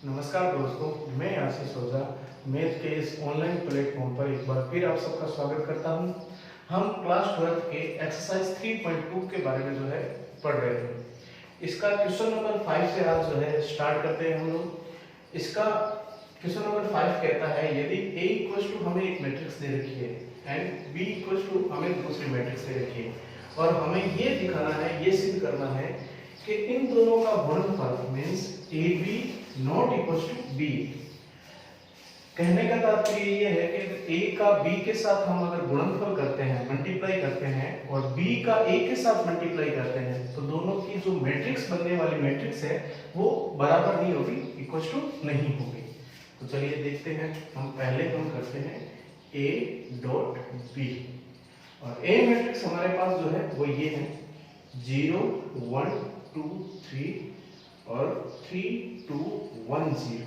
नमस्कार दोस्तों, मैं आशीष ओझा मैथ के इस ऑनलाइन प्लेटफॉर्म पर एक बार फिर आप सबका स्वागत करता हूं। हम क्लास 12 के एक्सरसाइज 3.2 के बारे में पढ़ रहे थे। इसका क्वेश्चन नंबर 5 से आज स्टार्ट करते हैं हम लोग। इसका क्वेश्चन नंबर 5 कहता है, यदि a इक्वल टू हमें एक मैट्रिक्स दे रखी है एंड b इक्वल टू हमें दूसरी मैट्रिक्स दे रखी है और हमें ये दिखाना है, ये सिद्ध करना है कि इन दोनों का गुणनफल means AB not equal to B. कहने का तात्पर्य ये है कि a का b के साथ हम अगर गुणनफल करते हैं, मल्टीप्लाई करते हैं और b का a के साथ मल्टीप्लाई करते हैं तो दोनों की जो मैट्रिक्स बनने वाली मैट्रिक्स है वो बराबर नहीं होगी, इक्वल टू नहीं होगी। तो चलिए देखते हैं। हम पहले करते हैं a डॉट b और a मैट्रिक्स हमारे पास वो ये है 0 1 2 3 और 3 2 1 0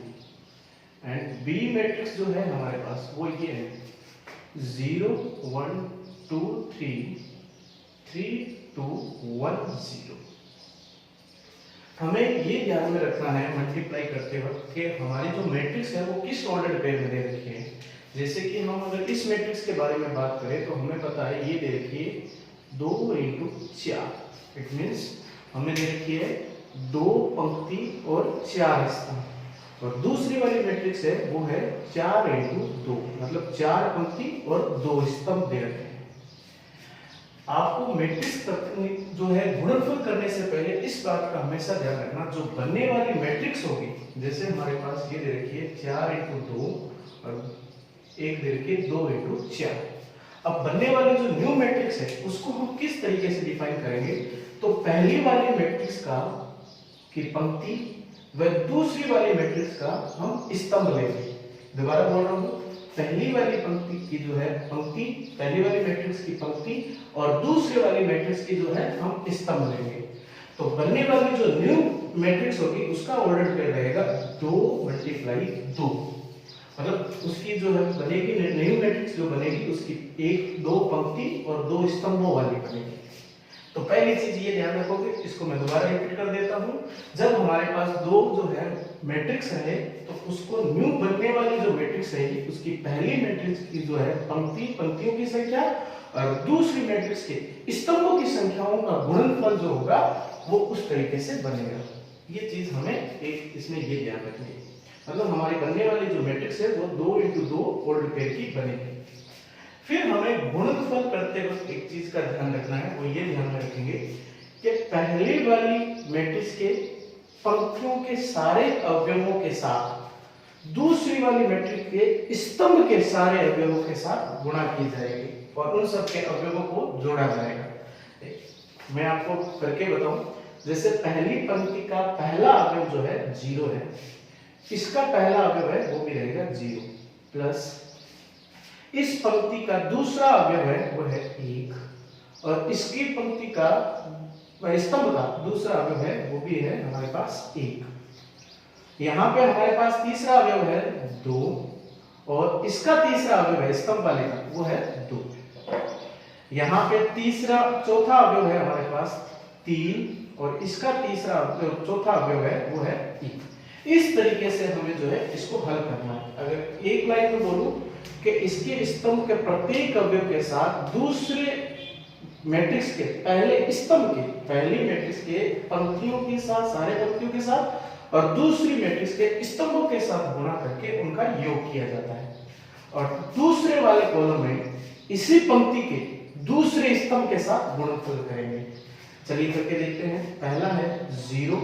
एंड बी मैट्रिक्स हमारे पास वो ये है 0 1 2 3 3 2 1 0। हमें ये ध्यान में रखना है मल्टीप्लाई करते वक्त कि हमारी जो मैट्रिक्स है वो किस ऑर्डर पेयर में दे रखी है। जैसे कि हम अगर इस मैट्रिक्स के बारे में बात करें तो हमें पता है ये दे रखी है 2 × 4। इट मींस हमें दे रखी है 2 पंक्ति और 4 स्तंभ और दूसरी वाली मैट्रिक्स है वो है 4 × 2 मतलब 4 पंक्ति और 2 स्तंभ दे रखे हैं। आपको मैट्रिक्स गुणनफल करने से पहले इस बात का हमेशा ध्यान रखना, जो बनने वाली मैट्रिक्स होगी, जैसे हमारे पास ये दे रखी है 4 × 2 और एक दे रखी है 2 × 4। अब बनने वाली जो न्यू मैट्रिक्स है उसको हम किस तरीके से डिफाइन करेंगे, तो पहली वाली मैट्रिक्स का की पंक्ति व दूसरी वाली मैट्रिक्स का हम स्तंभ लेंगे। दोबारा बोल रहा हूं, पहली वाली पंक्ति की पंक्ति, पहली वाली मैट्रिक्स की पंक्ति और दूसरी वाली मैट्रिक्स की हम स्तंभ लेंगे। तो बनने वाली जो न्यू मैट्रिक्स होगी उसका ऑर्डर क्या रहेगा 2 × 2 मतलब उसकी बनेगी न्यू मैट्रिक्स जो बनेगी उसकी 1 2 पंक्ति और 2 स्तंभों वाली बनेगी। तो पहली चीज ये ध्यान रखोगे, इसको मैं दोबारा रिपीट कर देता हूं। जब हमारे पास दो मैट्रिक्स है तो उसको न्यू बनने वाली जो मैट्रिक्स है उसकी पहली मैट्रिक्स की पंक्तियों की संख्या और दूसरी मैट्रिक्स के स्तंभों की संख्याओं का गुणनफल जो होगा वो उस तरीके से बनेगा। ये चीज हमें इसमें ये ध्यान रखनी है। मतलब हमारी बनने वाली जो मैट्रिक्स है वो 2 × 2 ऑर्डर पेयर की बनेगी। फिर हमें गुणनफल करते वक्त एक चीज का ध्यान रखना है, वो ये ध्यान में रखेंगे कि पहली वाली मैट्रिक्स के पंक्तियों के सारे अवयवों के साथ दूसरी वाली मैट्रिक्स के स्तंभ के सारे अवयवों के साथ गुणा की जाएगी और उन सब के अवयवों को जोड़ा जाएगा। मैं आपको करके बताऊं, जैसे पहली पंक्ति का पहला अवयव 0 है, इसका पहला अवयव है वो भी रहेगा 0 प्लस इस पंक्ति का दूसरा अवयव है वो है 1 और इसकी पंक्ति का स्तंभ का दूसरा अवयव है वो भी है हमारे पास 1। यहाँ पे हमारे पास तीसरा अवयव है 2 और इसका तीसरा अवयव है स्तंभ वाले का वो है 2। यहाँ पे चौथा अवयव है हमारे पास 3 और इसका चौथा अवयव है वो है 3। इस तरीके से हमें इसको हल करना है। अगर एक लाइन में बोलूं कि इसके स्तंभ के प्रत्येक अवयव के साथ दूसरे मैट्रिक्स के पहले स्तंभ के पहली मैट्रिक्स के पंक्तियों के साथ सारे पंक्तियों के साथ और दूसरी मैट्रिक्स के स्तंभों के साथ गुणा करके उनका योग किया जाता है और दूसरे वाले कॉलम में इसी पंक्ति के दूसरे स्तंभ के साथ गुणनफल करेंगे। चलिए करके देखते हैं। पहला है 0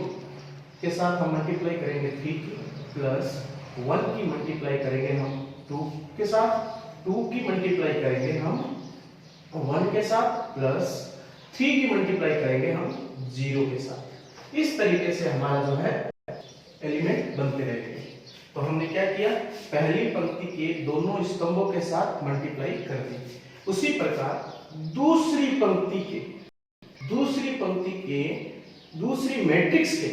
के साथ हम मल्टीप्लाई करेंगे 3 की प्लस 1 की मल्टीप्लाई करेंगे हम 2 के साथ, 2 की मल्टीप्लाई करेंगे हम 1 के साथ प्लस 3 की मल्टीप्लाई करेंगे हम 0 के साथ। इस तरीके से हमारा एलिमेंट बनते रहेंगे। तो हमने क्या किया, पहली पंक्ति के दोनों स्तंभों के साथ मल्टीप्लाई कर दी। उसी प्रकार दूसरी मैट्रिक्स के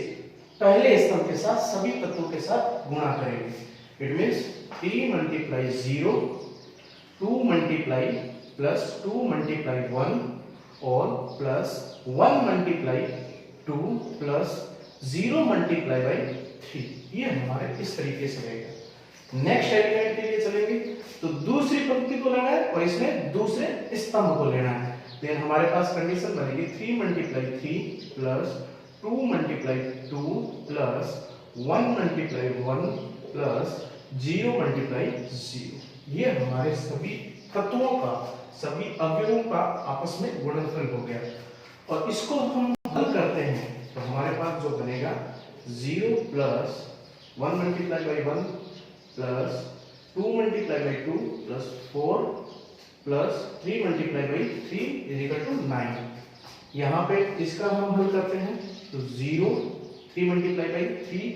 पहले स्तंभ के साथ सभी तत्वों के साथ गुणा करेंगे। इट मींस 3 × 0 2 × प्लस 2 × 1 और प्लस 1 × 2 प्लस 0 × 3 ये हमारे इस तरीके से रहेगा। नेक्स्ट एलिमेंट के लिए चलेंगे तो दूसरी पंक्ति को लेना है और इसमें दूसरे स्तंभ को लेना है। देन हमारे पास कंडीशन बनेगी 3 × 3 प्लस 2 × 2 प्लस 1 × 1 प्लस 0 × 0। ये हमारे सभी तत्वों का, सभी अवयवों का आपस में गुणनफल हो गया। और इसको हम हल करते हैं तो हमारे पास जो बनेगा 0 plus 1 × 1 plus 2 × 2 plus 4 plus 3 × 3 is equal to 9। यहाँ पे इसका हम हल करते हैं तो 0 3 × 3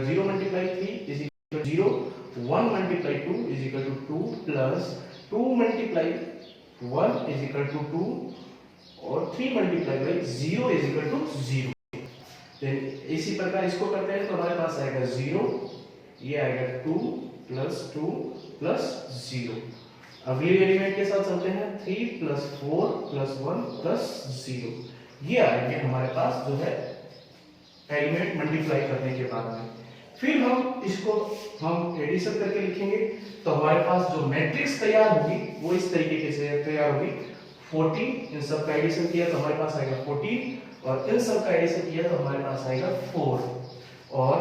0 × 3 is equal to 0, 1 × 2 is equal to 2 plus 2 × 1 is equal to 2 और 3 × 0 इज इक्वल टू 0। देन इसी प्रकार इसको करते हैं तो हमारे पास आएगा 0, ये आएगा 2 प्लस 2 प्लस 0। अगली एलिमेंट के साथ चलते हैं 3 प्लस 4 प्लस 1 प्लस 0। ये आएंगे हमारे पास जो है एलिमेंट मल्टीप्लाई करने के बाद में। फिर हम इसको हम एडिशन करके लिखेंगे तो हमारे पास जो मैट्रिक्स तैयार होगी वो इस तरीके से तैयार होगी। 14 इन सब का एडिशन किया तो हमारे पास आएगा 14 और इन सब का एडिशन किया तो हमारे पास आएगा 4 और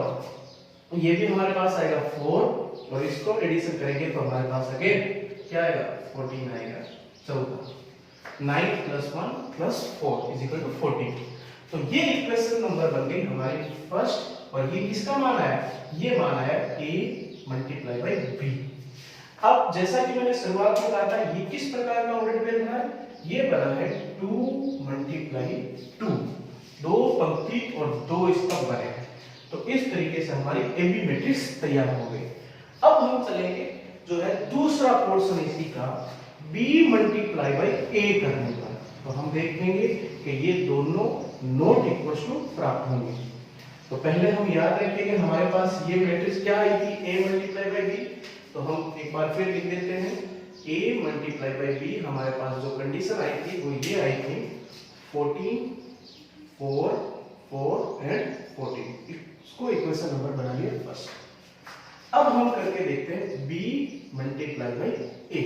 ये भी हमारे पास आएगा 4 और इसको एडिशन करेंगे तो हमारे पास अगेन क्या आएगा 14 आएगा। 14 9 plus 1 plus 4 is equal to 14। तो ये इक्वेशन नंबर बन गई हमारी फर्स्ट और ये किसका मान आया, ये मान आया a × b। अब जैसा कि मैंने शुरुआत में कहा था ये किस प्रकार का ऑर्डर पेयर बना है, ये बना है 2 × 2, दो पंक्ति और दो स्तंभ बने हैं। तो इस तरीके से हमारी AB मैट्रिक्स तैयार हो गई। अब हम चलेंगे जो है दूसरा पोर्शन इसी का B × A करने पर। तो हम देखेंगे कि ये दोनों नॉट इक्वल टू प्राप्त होंगे। तो पहले हम याद रखेंगे हमारे पास ये मैट्रिक्स क्या आई थी A × B। तो हम एक बार फिर लिख देते हैं A × B। हमारे पास जो कंडीशन आई थी वो ये आई थी 14 4 4 एंड 14। इसको इक्वेशन नंबर बनाइए फर्स्ट। अब हम करके देखते हैं B × A।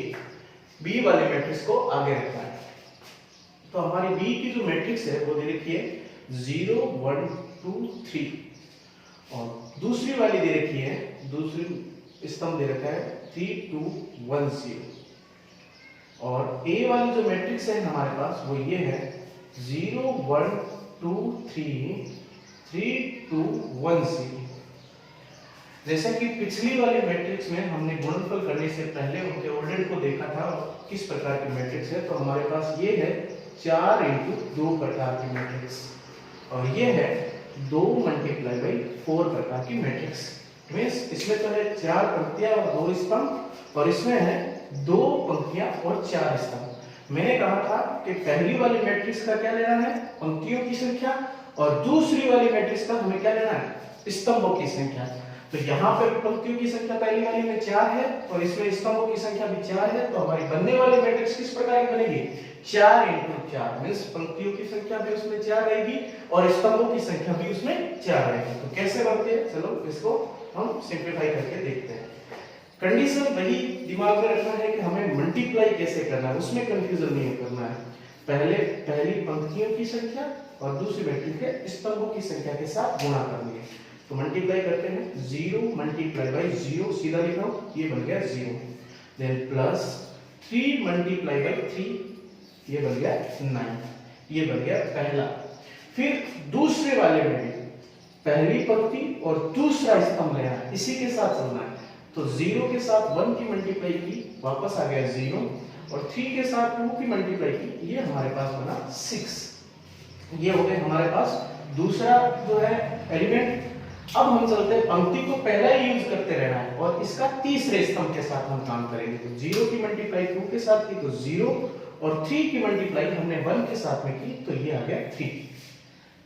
B वाले मैट्रिक्स को आगे रखना है। तो हमारी B की जो मैट्रिक्स है वो दे रखी है 0 1 2 3 और दूसरी वाली दे रखी है, दूसरी स्तंभ दे रखा है 3 2 1 0 और A वाली जो मैट्रिक्स है हमारे पास वो ये है 0 1 2 3 3 2 1 0। जैसा कि पिछली वाली मैट्रिक्स में हमने गुणनफल करने से पहले उनके ऑर्डर को देखा था किस प्रकार की मैट्रिक्स है। तो हमारे पास ये है 4 × 2 प्रकार की मैट्रिक्स और ये है 2 × 4 प्रकार की मैट्रिक्स। मींस इसमें तो है 4 पंक्तियां और 2 स्तंभ और इसमें है 2 पंक्तियां और 4 स्तंभ। मैंने कहा था कि पहली वाली मैट्रिक्स का क्या लेना है, पंक्तियों की संख्या, और दूसरी वाली मैट्रिक्स का हमें क्या लेना है, स्तंभों की संख्या। तो यहाँ पे पंक्तियों की संख्या पहली वाली में 4 है और इसमें स्तंभों की संख्या भी 4 है। तो हमारी बनने वाली मैट्रिक्स किस प्रकार की बनेगी, 4 × 4। मींस पंक्तियों की संख्या भी उसमें 4 रहेगी और स्तंभों की संख्या भी उसमें 4 रहेगी। तो कैसे बनते हैं, चलो इसको हम सिंपलीफाई करके देखते हैं। कंडीशन वही दिमाग में रखना है कि हमें मल्टीप्लाई कैसे करना है, उसमें कंफ्यूजन नहीं करना है। पहली पंक्तियों की संख्या और दूसरी मैट्रिक्स के स्तंभों की संख्या के साथ गुणा करनी है। तो मल्टीप्लाई करते हैं 0 × 0 सीधा लिख रहा हूं, ये बन गया 0। देन प्लस 3 × 3 ये बन गया 9, ये बन गया पहला। फिर दूसरे वाले में भी पहली पंक्ति और दूसरा स्तंभ लेना है, इसी के साथ चलना है। तो 0 के साथ 1 की मल्टीप्लाई की, वापस आ गया 0 और 3 के साथ 2 की मल्टीप्लाई की, ये हमारे पास बना 6। ये हो गए हमारे पास दूसरा जो है एलिमेंट। अब हम चलते हैं पंक्ति को पहला ही यूज करते रहना है और इसका तीसरे स्तंभ के साथ हम काम करेंगे। तो 0 की मल्टीप्लाई 2 के साथ की तो 0 और 3 की मल्टीप्लाई हमने 1 के साथ में की तो ये आ गया 3।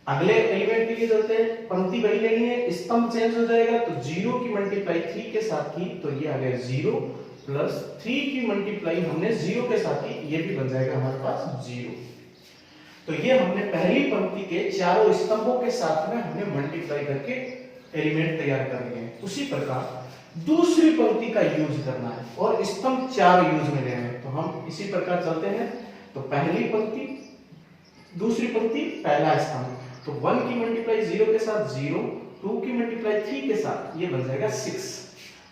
अगले एलिमेंट के लिए चलते हैं, पंक्ति वही लेनी है, स्तंभ चेंज हो जाएगा। तो 0 की मल्टीप्लाई 3 के साथ की तो ये आ गया 0 प्लस 3 की मल्टीप्लाई हमने 0 के साथ की, ये भी बन जाएगा हमारे पास 0। तो ये हमने पहली पंक्ति के चारों स्तंभों के साथ में हमने मल्टीप्लाई करके एलिमेंट तैयार कर लिए हैं। उसी प्रकार दूसरी पंक्ति का यूज करना है और स्तंभ 4 यूज में लेना है। तो हम इसी प्रकार चलते हैं। तो पहली पंक्ति, दूसरी पंक्ति, पहला स्तंभ। तो 1 की मल्टीप्लाई 0 के साथ 0, 2 की मल्टीप्लाई 3 के साथ ये बन जाएगा 6।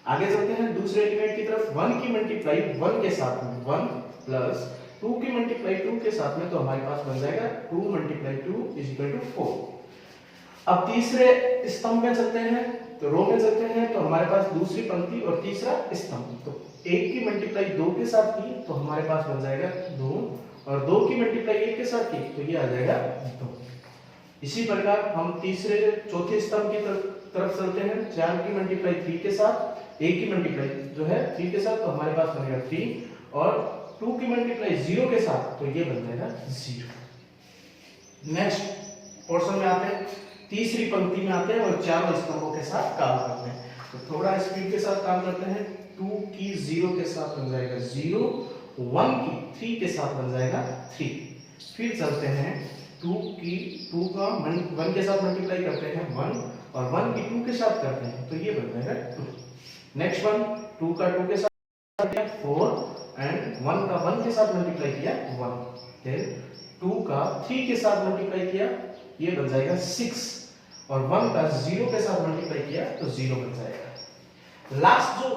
आगे चलते हैं दूसरे एलिमेंट की तरफ। 1 की मल्टीप्लाई 1 के साथ में 1 प्लस 2 की मल्टीप्लाई 2 के साथ में, तो हमारे पास बन जाएगा 2 मल्टीप्लाई 2 इज इक्वल टू 4। अब तीसरे स्तंभ में चलते हैं, तो रो में चलते हैं। तो हमारे पास दूसरी पंक्ति और तीसरा स्तंभ। तो 1 की मल्टीप्लाई 2 के साथ की, तो हमारे पास बन जाएगा 2, और 2 की मल्टीप्लाई 1 के साथ की, तो ये आ जाएगा 2। इसी प्रकार हम तीसरे चौथे स्तंभ की तरफ चलते हैं। 4 की मल्टीप्लाई 3 के साथ, 1 की मल्टीप्लाई जो है 3 के साथ, तो हमारे पास बनेगा 3, और 2 की मल्टीप्लाई 0 के साथ, तो ये बन जाएगा 0। नेक्स्ट पोर्शन में आते हैं, तीसरी पंक्ति में आते हैं और चारों स्तंभों के साथ काम करते हैं। तो थोड़ा स्पीड के साथ काम करते हैं। 2 की 0 के साथ बन जाएगा 0, 1 की 3 के साथ बन जाएगा 3। फिर चलते हैं 2 का 1 के साथ मल्टीप्लाई करते हैं 1, और 1 की 2 के साथ करते हैं, तो ये बन जाएगा 2। नेक्स्ट वन, 2 का 2 के साथ किया 4, एंड 1 का 1 के साथ मल्टीप्लाई किया 1। फिर 2 का 3 के साथ मल्टीप्लाई किया, ये बन जाएगा 6, और 1 का 0 के साथ मल्टीप्लाई किया, तो 0 बन जाएगा। लास्ट जो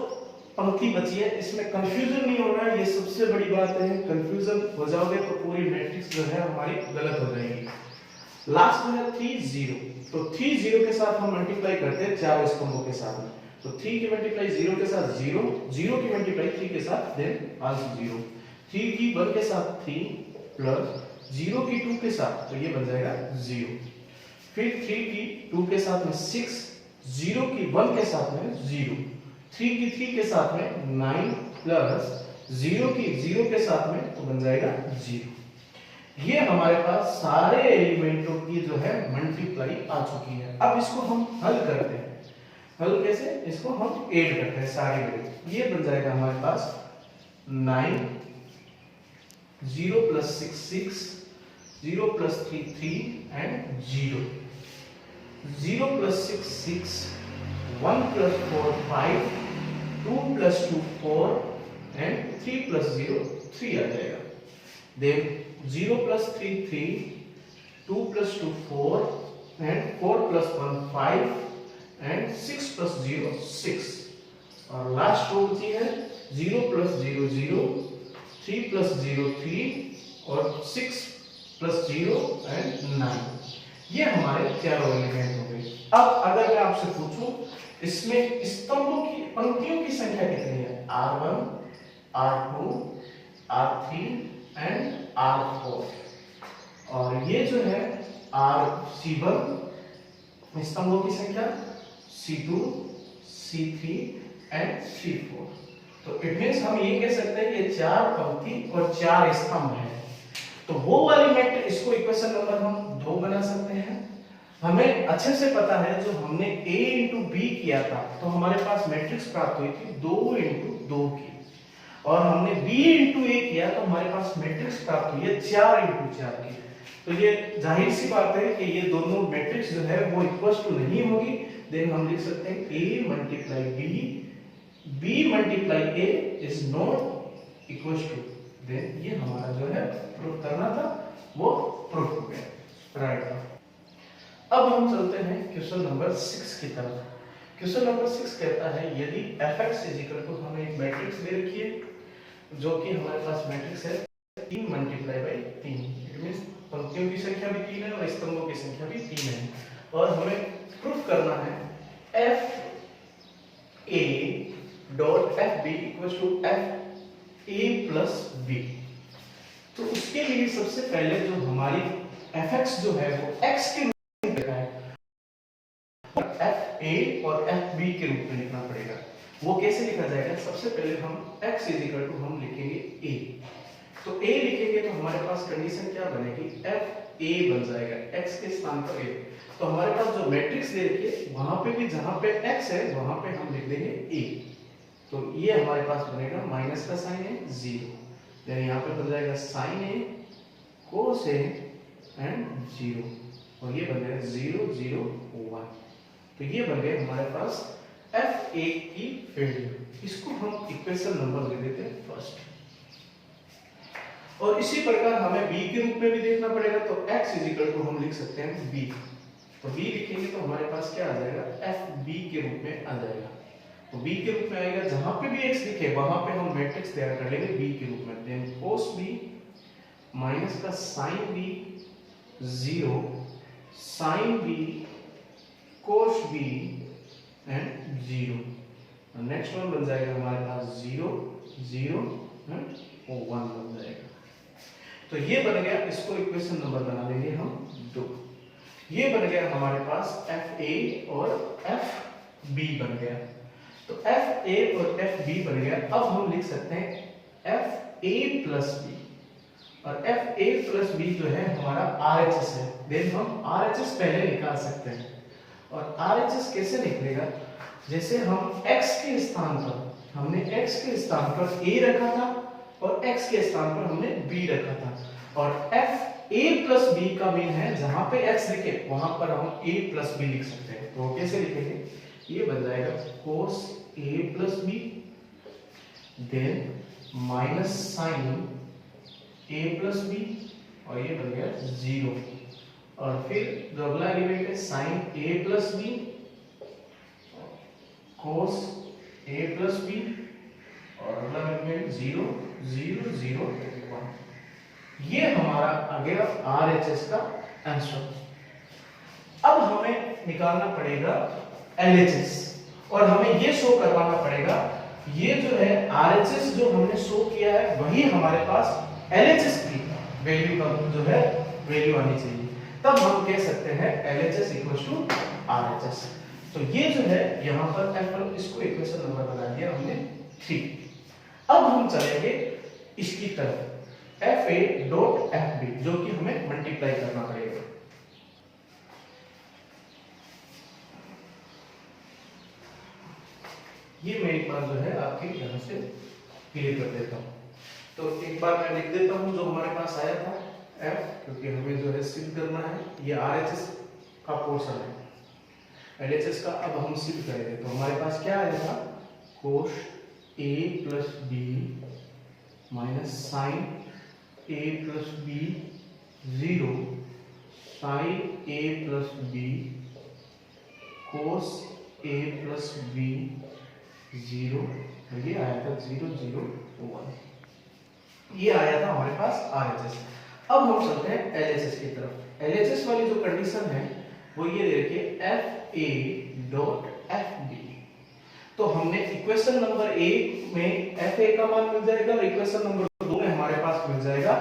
पंक्ति बची है, इसमें कंफ्यूजन नहीं होना है, ये सबसे बड़ी बात है। कंफ्यूजन हो जाओगे तो पूरी मैट्रिक्स जो है हमारी गलत हो जाएगी। लास्ट में है 3 0, तो 3 0 के साथ हम मल्टीप्लाई करते हैं चारों स्तंभों के साथ में। तो 3 की मल्टीप्लाई 0 के साथ 0, 0 की मल्टीप्लाई 3 के साथ, देन आल्सो 0, 3 की 1 के साथ 3 प्लस 0 की 2 के साथ, तो ये बन जाएगा 0। फिर 3 की 2 के साथ में 6, 0 की 1 के साथ में 0, 3 की 3 के साथ में 9 प्लस 0 की 0 के साथ में, तो बन जाएगा 0। ये हमारे पास सारे एलिमेंटों की जो है मल्टीप्लाई आ चुकी है। अब इसको हम हल करते हैं। हल कैसे? इसको हम ऐड करते हैं सारे वैल्यू। ये बन जाएगा हमारे पास 9, 0 plus 6 6, 0 plus 3 3 and 0, 0 plus 6 6, 1 plus 4 5, 2 plus 2 4 and 3 plus 0 3 आ जाएगा। Then 0 plus 3 3, 2 plus 2 4 and 4 plus 1 5 and 6 plus 0 6, और लास्ट रो बची है 0 प्लस 0 0, 3 प्लस 0 3 और 6 प्लस 0 एंड 9। ये हमारे चारों एलिमेंट हो गए। अब अगर मैं आपसे पूछूं इसमें स्तंभों की पंक्तियों की संख्या कितनी है? R1, R2, R3 and R4, और ये जो है C1 स्तंभों की संख्या, C2, C3 एंड C4। तो इट मींस हम ये कह सकते हैं कि 4 पंक्ति और 4 स्तंभ हैं। तो वो वाली मैट्रिक्स, इसको इक्वेशन नंबर हम 2 बना सकते हैं। हमें अच्छे से पता है जो हमने A इंटू बी किया था, तो हमारे पास मैट्रिक्स प्राप्त हुई थी 2 इंटू 2 की, और हमने B इंटू A किया तो हमारे पास मैट्रिक्स प्राप्त हुई है 4 इंटू 4 की। तो ये जाहिर सी बात है कि ये दोनों मैट्रिक्स जो है वो इक्वल टू नहीं होगी। देन हम लिख सकते हैं A multiply B, B multiply A is not equal to. Then ये हमारा जो है प्रूफ करना था, वो प्रूफ हो गया, राइट। अब हम चलते हैं क्वेश्चन नंबर 6 की तरफ। क्वेश्चन नंबर 6 कहता है यदि fx इज इक्वल टू, हमें एक मैट्रिक्स दे रखी है जो कि हमारे पास मैट्रिक्स है 3 मल्टीप्लाई बाय 3। इट मींस पंक्तियों की संख्या भी 3 है और स्तंभों की संख्या भी 3 है, और हमें प्रूफ करना है f a dot f b equals to f a plus b। तो उसके लिए सबसे पहले जो हमारी fx जो है वो x के रूप में लिखा है, f a और f b के रूप में लिखना पड़ेगा। वो कैसे लिखा जाएगा? सबसे पहले हम x इज इक्वल टू हम लिखेंगे a। तो a लिखेंगे तो हमारे पास कंडीशन क्या बनेगी? f a बन जाएगा, x के स्थान पर a। तो हमारे पास जो मैट्रिक्स दे रखी है वहां पे भी जहां पे x है वहां पे हम लिख देंगे a। तो ये हमारे पास बनेगा माइनस का साइन है 0, यानी यहाँ पे बन जाएगा sine a cos a and 0, और ये बन जाएगा 0 0 1। तो ये बन गए हमारे पास F1 की वैल्यू। इसको हम इक्वेशन नंबर दे देते हैं फर्स्ट। और इसी प्रकार हमें b के रूप में भी देखना पड़ेगा, तो x हम लिख सकते हैं b। तो b लिखेंगे तो हमारे पास क्या आ जाएगा, FB के रूप में आ जाएगा। तो b के रूप में आएगा, जहां पे भी x लिखे वहां पे हम मैट्रिक्स तैयार कर लेंगे b के रूप में। देन cos b माइनस का sin b 0, sin b cos b and 0। Next one बन जाएगा हमारे पास 0 0 एंड 1 बन जाएगा। तो ये बन गया, इसको इक्वेशन नंबर बना देंगे हम 2। ये बन गया हमारे पास FA और FB बन गया। तो FA और FB बन गया। अब हम लिख सकते हैं FA प्लस B, और FA प्लस B जो है हमारा RHS है। देन हम RHS पहले निकाल सकते हैं। और RHS कैसे निकलेगा, जैसे हम x के स्थान पर हमने x के स्थान पर a रखा था और x के स्थान पर हमने b रखा था, और FA प्लस B का मीन है जहां पे x लिखे वहां पर हम a प्लस b लिख सकते हैं। तो कैसे लिखेंगे, ये बन जाएगा cos a plus b, then minus sin a plus b, और ये बन गया 0। और फिर जो अगला एलिमेंट है sin a plus b, cos a plus b, और अगला एलिमेंट 0 0 0 1। ये हमारा आ गया RHS का आंसर। अब हमें निकालना पड़ेगा LHS, और हमें ये शो करवाना पड़ेगा ये जो है RHS जो हमने शो किया है वही हमारे पास LHS की वैल्यू का जो है वैल्यू आनी चाहिए। तब हम कह सकते हैं LHS RHS। तो ये जो है यहाँ पर इसको इक्वेशन नंबर बना दिया हमने 3। अब हम चलेंगे इसकी तरफ FA डॉट FB, जो कि हमें मल्टीप्लाई करना पड़ेगा। ये मेरे पास जो है आपके यहाँ से क्लियर कर देता हूँ। तो एक बार मैं लिख देता हूँ जो हमारे पास आया था F, क्योंकि हमें जो है सिद्ध करना है, ये RHS का पोर्शन है। LHS का अब हम सिद्ध करेंगे। तो हमारे पास क्या आएगा, cos A plus B minus sin A plus B 0, sin A plus B cos A plus B 0, ये आया था 0 0 1। ये आया था हमारे पास RHS। अब हम चलते हैं LHS की तरफ। LHS वाली जो कंडीशन है वो ये दे रखी है FA डॉट FB। तो हमने इक्वेशन नंबर 1 में FA का मान मिल जाएगा, और इक्वेशन नंबर 2 में हमारे पास मिल जाएगा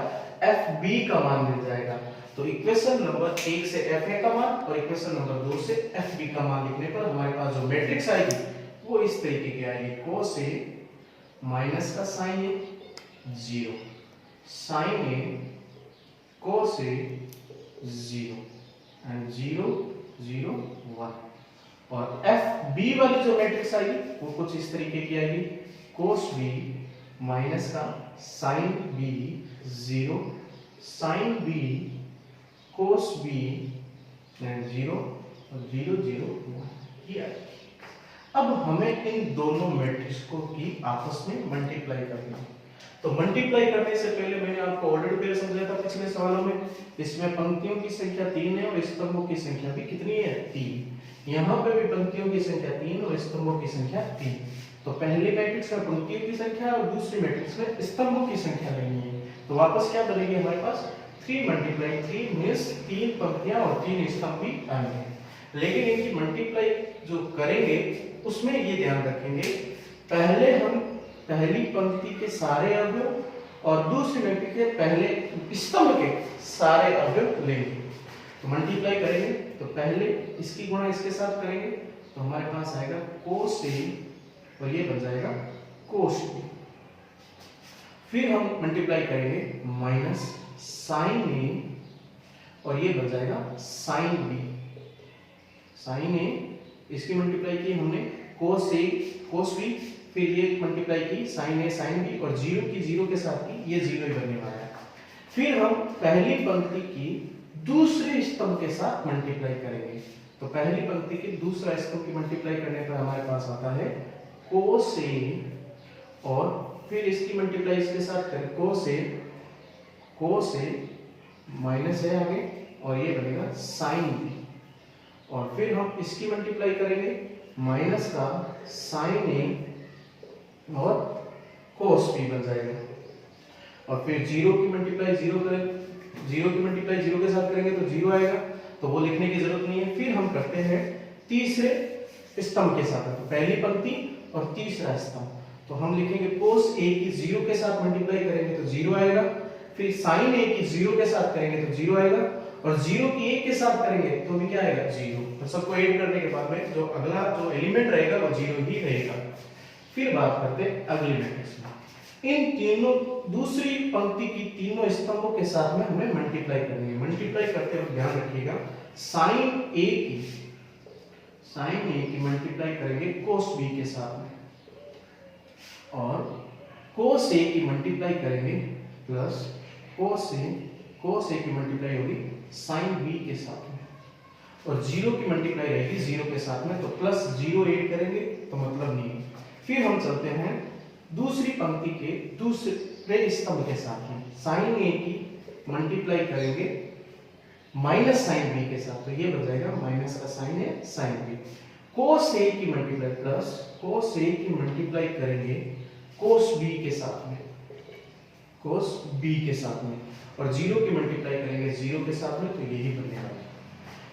FB का मान मिल जाएगा। तो इक्वेशन नंबर 1 से FA का मान और इक्वेशन नंबर 2 से FB का मान लिखने पर हमारे पास जो मैट्रिक्स आएगी वो इस तरीके की आएगी, cos A माइनस का sin A 0, sin A cos A 0 and 0 0 1। और FB वाली जो मैट्रिक्स आएगी वो कुछ इस तरीके की आएगी, cos B माइनस का sin B 0, sin B cos B and 0 और 0 0 1 ये आएगी। अब हमें इन दोनों मैट्रिक्स को की आपस में मल्टीप्लाई करना है। तो मल्टीप्लाई करने से पहले मैंने आपको ऑर्डर पेयर समझाया था पिछले सवालों में। इसमें पंक्तियों की संख्या 3 है और स्तंभों की संख्या भी कितनी है, 3। यहाँ पे भी पंक्तियों की संख्या 3 और स्तंभों की संख्या 3। तो पहले मैट्रिक्स में पंक्तियों की संख्या और दूसरी मैट्रिक्स में स्तंभों की संख्या लेनी है। तो वापस क्या बनेगी हमारे पास, 3 × 3 मींस 3 पंक्तियां और 3 स्तंभ भी आएंगे। लेकिन इनकी मल्टीप्लाई जो करेंगे उसमें ये ध्यान रखेंगे, पहले हम पहली पंक्ति के सारे अवयव और दूसरी पंक्ति के पहले स्तंभ के सारे अवयव लेंगे। तो मल्टीप्लाई करेंगे तो पहले इसकी गुणा इसके साथ करेंगे तो हमारे पास आएगा cos A और ये बन जाएगा cos B। फिर हम मल्टीप्लाई करेंगे माइनस sin A और ये बन जाएगा sin B। sin A इसकी मल्टीप्लाई की हमने cos A cos B, फिर ये मल्टीप्लाई की sin A sin B और 0 की 0 के साथ की, ये 0 ही बनने वाला है। फिर हम पहली पंक्ति की दूसरे स्तंभ के साथ मल्टीप्लाई करेंगे तो पहली पंक्ति की दूसरा स्तंभ की मल्टीप्लाई करने पर हमारे पास आता है cos A, और फिर इसकी मल्टीप्लाई इसके साथ करें cos A माइनस है आगे, और ये बनेगा sin B, और फिर हम इसकी मल्टीप्लाई करेंगे माइनस का sin A और cos B बन जाएगा, और फिर जीरो की मल्टीप्लाई जीरो के साथ करेंगे तो जीरो आएगा, तो वो लिखने की जरूरत नहीं है। फिर हम करते हैं तीसरे स्तंभ के साथ, तो पहली पंक्ति और तीसरा स्तंभ, तो हम लिखेंगे cos A की जीरो के साथ मल्टीप्लाई करेंगे तो जीरो आएगा, फिर sin A की जीरो के साथ करेंगे तो जीरो आएगा, और जीरो की एक के साथ करेंगे तो भी क्या आएगा जीरो। तो सबको ऐड करने के बाद में जो अगला जो एलिमेंट रहेगा वो जीरो ही रहेगा। फिर बात करते हैं अगली मैट्रिक्स में, इन तीनों दूसरी पंक्ति की तीनों स्तंभों के साथ में हमें मल्टीप्लाई करनी है। मल्टीप्लाई करते वक्त ध्यान रखिएगा sin A की मल्टीप्लाई करेंगे cos B के साथ में, और cos A की मल्टीप्लाई करेंगे प्लस cos A की मल्टीप्लाई होगी sin B के साथ में, और जीरो की मल्टीप्लाई रहेगी जीरो के साथ में, तो प्लस जीरो ऐड करेंगे तो मतलब नहीं है। फिर हम चलते हैं दूसरी पंक्ति के दूसरे स्तंभ के साथ में, sin A की मल्टीप्लाई करेंगे माइनस sin B के साथ, तो ये बन जाएगा माइनस का sin A sin B। cos A की मल्टीप्लाई प्लस cos A की मल्टीप्लाई करेंगे cos B के साथ में, और जीरो की मल्टीप्लाई करेंगे जीरो के साथ में, तो यही बनेगा।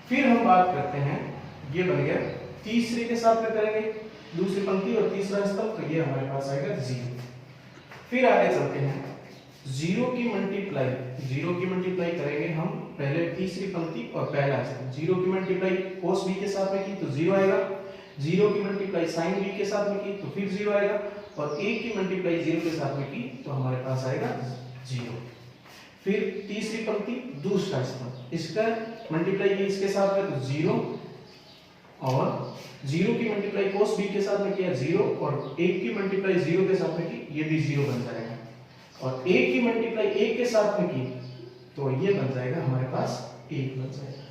फिर हम बात करते हैं, ये बन गया तीसरे के साथ में करेंगे दूसरी पंक्ति और तीसरा स्तंभ, तो ये हमारे पास आएगा जीरो। फिर आगे चलते हैं, जीरो की मल्टीप्लाई करेंगे हम पहले तीसरी पंक्ति और पहला स्तंभ। जीरो की मल्टीप्लाई cos B के साथ में की तो जीरो आएगा, जीरो की मल्टीप्लाई sin B के साथ में की तो फिर जीरो आएगा, और एक की मल्टीप्लाई जीरो के साथ में की तो हमारे पास आएगा जीरो। फिर तीसरी पंक्ति दूसरा स्तंभ, इसका मल्टीप्लाई ये इसके साथ में तो जीरो, और जीरो की मल्टीप्लाई cos B के साथ में किया जीरो, और एक की मल्टीप्लाई जीरो के साथ में की, ये भी जीरो बन जाएगा, और एक की मल्टीप्लाई एक के साथ में की तो ये बन जाएगा हमारे पास एक बन जाएगा।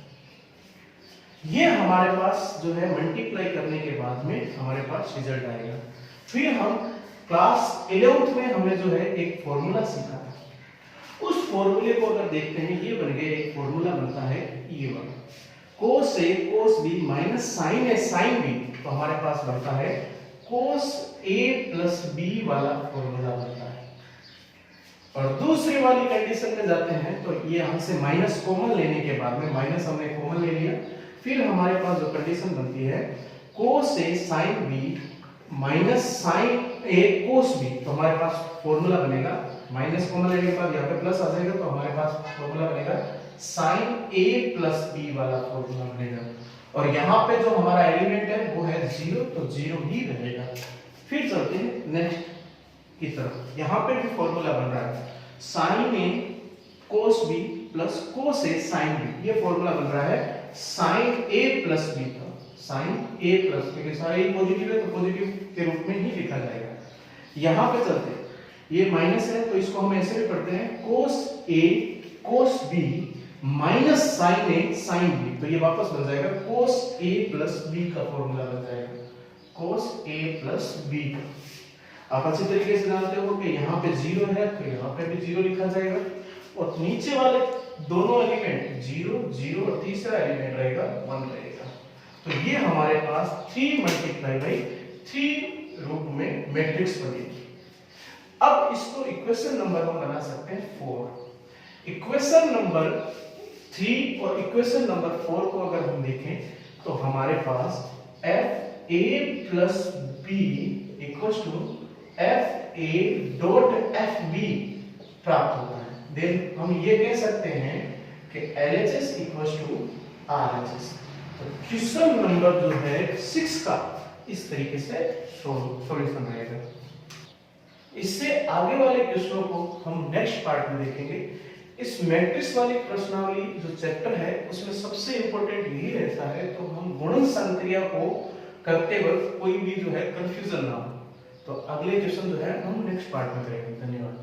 ये हमारे पास जो है मल्टीप्लाई करने के बाद में हमारे पास रिजल्ट आएगा। फिर हम क्लास 11th में हमने जो है एक फॉर्मूला सीखा था, उस फॉर्मूले को अगर देखते हैं, ये बन गया एक फॉर्मूला बनता है ये वाला cos A cos B minus sin A sin B, तो हमारे पास बनता है cos A प्लस B वाला फॉर्मूला बनता है। और दूसरी वाली कंडीशन में जाते हैं तो ये हमसे माइनस कॉमन लेने के बाद में, माइनस हमने कॉमन ले लिया, फिर हमारे पास जो कंडीशन बनती है cos A sin B minus sin A cos B, तो हमारे पास फॉर्मूला बनेगा, माइनस कॉमन लेने के बाद यहाँ पे प्लस आ जाएगा, तो हमारे पास फॉर्मूला बनेगा sin A प्लस B वाला फॉर्मूला बनेगा, और यहाँ पे जो हमारा एलिमेंट है वो है जीरो, तो जीरो ही रहेगा। फिर चलते हैं नेक्स्ट की तरफ, यहाँ पे भी फॉर्मूला बन रहा है sin A cos B plus cos A sin B, ये फॉर्मूला बन रहा है sin A प्लस B का, sin A प्लस, क्योंकि सारे पॉजिटिव है तो पॉजिटिव के रूप में ही लिखा जाएगा। यहाँ पे चलते हैं, ये माइनस है तो इसको हम ऐसे भी पढ़ते हैं cos A cos B minus sin A sin B, तो ये वापस बन जाएगा cos A प्लस B का फॉर्मूला बन जाएगा, cos A प्लस B का। आप अच्छी तरीके से जानते हो कि यहाँ पे जीरो है तो यहाँ पे भी जीरो लिखा जाएगा, और नीचे वाले दोनों एलिमेंट जीरो जीरो और तीसरा एलिमेंट रहेगा 1 रहेगा। तो ये हमारे पास 3 मल्टीप्लाई बाई 3 रूप में मैट्रिक्स बनेगी। अब इसको इक्वेशन नंबर हम बना सकते हैं 4। इक्वेशन नंबर 3 और इक्वेशन नंबर 4 को अगर हम देखें तो हमारे पास f a plus b equals to f a dot f b प्राप्त होता है। देन हम ये कह सकते हैं कि LHS इक्वल्स टू RHS। तो क्वेश्चन नंबर जो है 6 का इस तरीके से सॉल्यूशन रहेगा। इससे आगे वाले क्वेश्चनों को हम नेक्स्ट पार्ट में देखेंगे। इस मैट्रिक्स वाली प्रश्नावली जो चैप्टर है उसमें सबसे इंपॉर्टेंट यही रहता है तो हम गुणन संक्रिया को करते वक्त कोई भी जो है कंफ्यूजन ना हो। तो अगले क्वेश्चन जो है हम नेक्स्ट पार्ट में करेंगे। धन्यवाद।